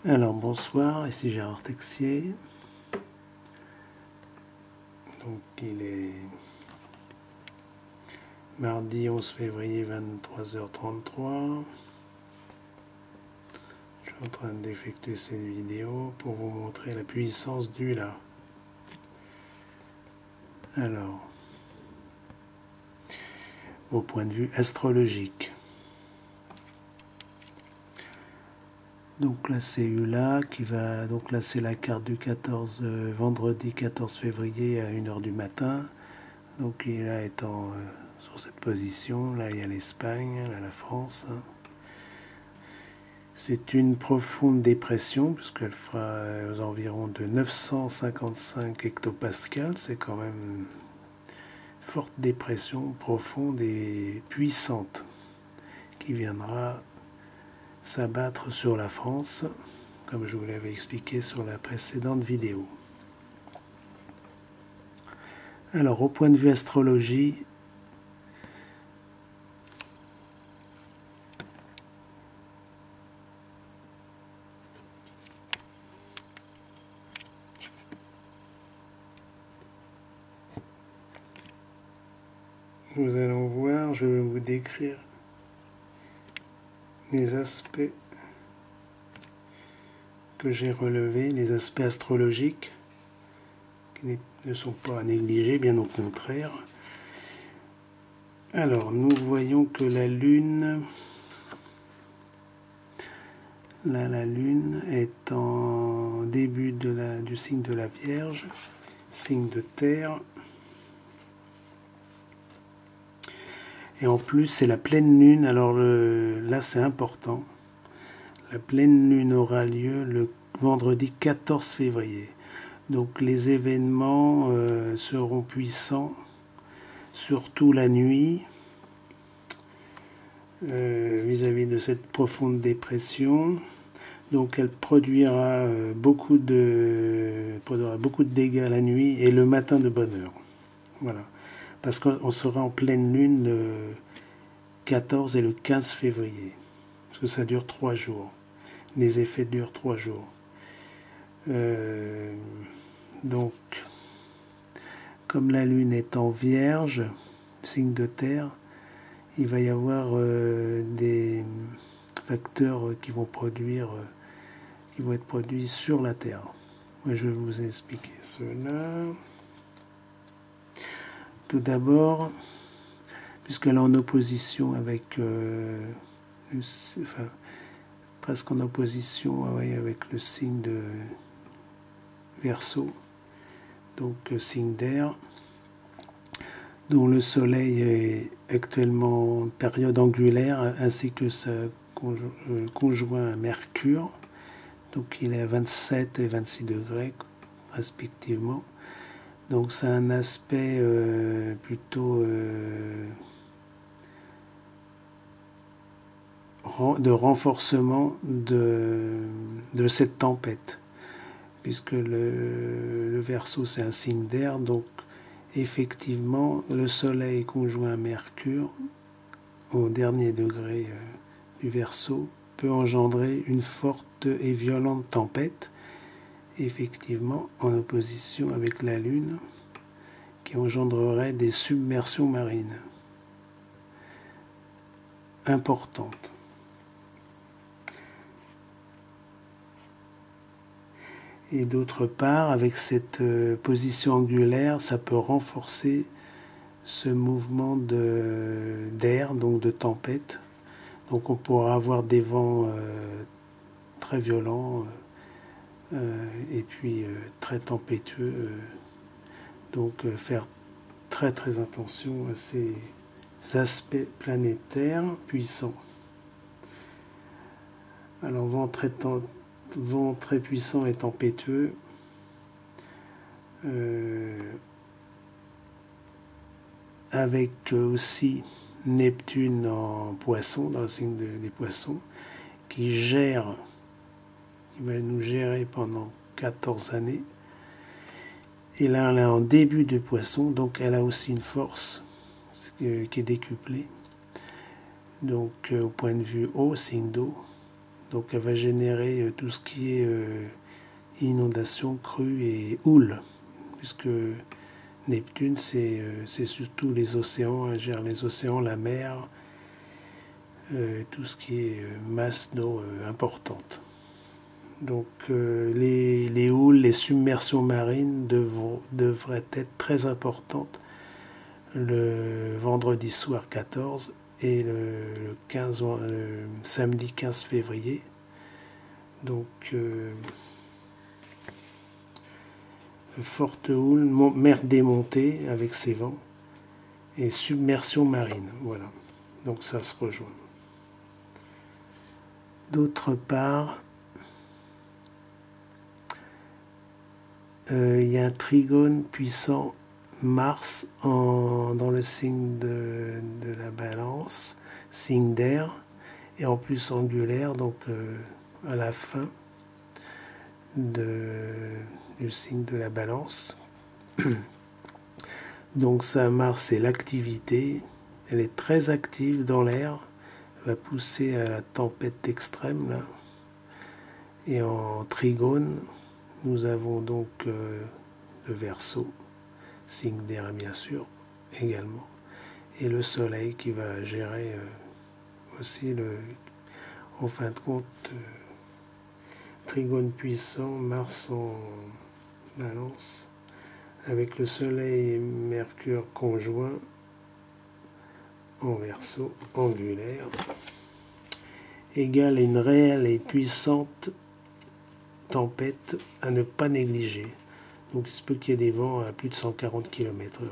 Alors bonsoir, ici Gérard Texier. Donc il est mardi 11 février 23h33. Je suis en train d'effectuer cette vidéo pour vous montrer la puissance du La. Alors, au point de vue astrologique. Donc là c'est ULA qui va, donc là c'est la carte du 14, vendredi 14 février à 1h du matin. Donc ULA étant sur cette position, là il y a l'Espagne, là la France. C'est une profonde dépression puisqu'elle fera aux environs de 955 hectopascales, c'est quand même une forte dépression profonde et puissante qui viendra s'abattre sur la France, comme je vous l'avais expliqué sur la précédente vidéo. Alors, au point de vue astrologie, nous allons voir, je vais vous décrire les aspects que j'ai relevés, les aspects astrologiques qui ne sont pas à négliger, bien au contraire. Alors, nous voyons que la Lune, là, la Lune est en début du signe de la Vierge, signe de terre. Et en plus, c'est la pleine lune. Alors là, c'est important. La pleine lune aura lieu le vendredi 14 février. Donc les événements seront puissants, surtout la nuit, vis-à-vis de cette profonde dépression. Donc elle produira beaucoup de dégâts la nuit et le matin de bonne heure. Voilà. Parce qu'on sera en pleine lune le 14 et le 15 février. Parce que ça dure 3 jours. Les effets durent 3 jours. Donc, comme la lune est en Vierge, signe de terre, il va y avoir des facteurs qui vont être produits sur la Terre. Moi, je vais vous expliquer cela. Tout d'abord, puisqu'elle est en opposition avec, presque en opposition avec le signe de Verseau, donc signe d'air, dont le Soleil est actuellement en période angulaire, ainsi que sa conjoint à Mercure, donc il est à 27 et 26 degrés respectivement. Donc c'est un aspect plutôt de renforcement de cette tempête, puisque le Verseau c'est un signe d'air, donc effectivement le Soleil conjoint à Mercure au dernier degré du Verseau peut engendrer une forte et violente tempête, effectivement en opposition avec la Lune, qui engendrerait des submersions marines importantes. Et d'autre part, avec cette position angulaire, ça peut renforcer ce mouvement d'air, donc de tempête. Donc on pourra avoir des vents très violents et puis très tempétueux. Donc faire très très attention à ces aspects planétaires puissants. Alors vent très puissant et tempétueux, avec aussi Neptune en poisson, dans le signe des poissons, qui va nous gérer pendant 14 années. Et là, elle est en début de poisson, donc elle a aussi une force qui est décuplée. Donc au point de vue eau, signe d'eau, Donc elle va générer tout ce qui est inondation, crue et houle, puisque Neptune, c'est surtout les océans, elle gère les océans, la mer, tout ce qui est masse d'eau importante. Donc les houles, les submersions marines devraient être très importantes le vendredi soir 14 et le samedi 15 février. Donc forte houle, mer démontée avec ses vents et submersion marine. Voilà, donc ça se rejoint. D'autre part, il y a un trigone puissant Mars dans le signe de la Balance, signe d'air, et en plus angulaire, donc à la fin du signe de la Balance. Donc ça, Mars, c'est l'activité, elle est très active dans l'air, elle va pousser à la tempête extrême là. Et en trigone, nous avons donc le Verseau, signe d'air bien sûr, également, et le Soleil qui va gérer aussi en fin de compte, trigone puissant, Mars en Balance, avec le Soleil et Mercure conjoint en Verseau, angulaire, égale une réelle et puissante tempête à ne pas négliger. Donc il se peut qu'il y ait des vents à plus de 140 km/h.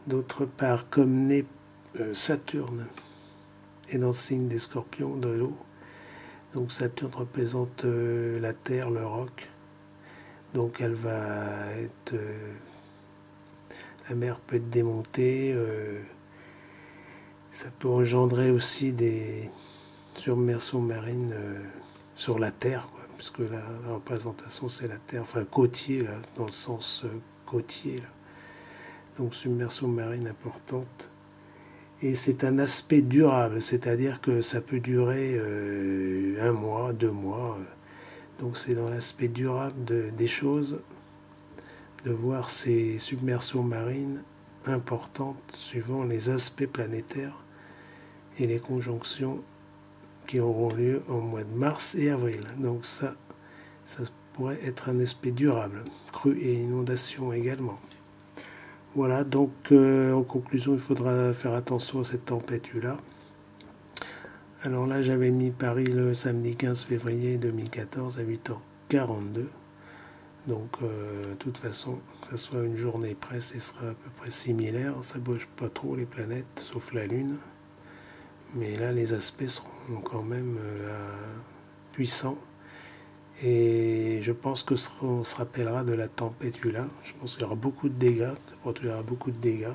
D'autre part, comme Saturne est dans le signe des Scorpions, de l'eau, donc Saturne représente la Terre, le roc, donc elle va être... la mer peut être démontée, ça peut engendrer aussi des submersions marines sur la Terre, quoi, puisque la représentation c'est la Terre, enfin côtier, là, dans le sens côtier. Là. Donc submersion marine importante. Et c'est un aspect durable, c'est-à-dire que ça peut durer 1 mois, 2 mois. Donc c'est dans l'aspect durable des choses, de voir ces submersions marines importantes suivant les aspects planétaires et les conjonctions qui auront lieu en mois de mars et avril. Donc ça pourrait être un aspect durable, crue et inondation également. Voilà, donc en conclusion, il faudra faire attention à cette tempête-là. Alors là, j'avais mis Paris le samedi 15 février 2014 à 8h42. Donc, de toute façon, que ce soit une journée près, ce sera à peu près similaire. Ça ne bouge pas trop les planètes, sauf la Lune. Mais là, les aspects seront quand même puissants. Et je pense que on se rappellera de la tempête Ula. Je pense qu'il y aura beaucoup de dégâts. Il y aura beaucoup de dégâts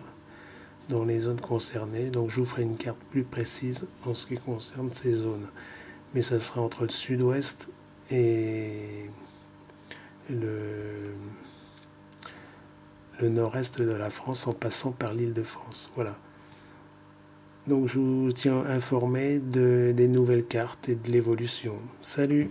dans les zones concernées. Donc je vous ferai une carte plus précise en ce qui concerne ces zones. Mais ça sera entre le sud-ouest et le nord-est de la France en passant par l'île de France. Voilà. Donc je vous tiens informé des nouvelles cartes et de l'évolution. Salut!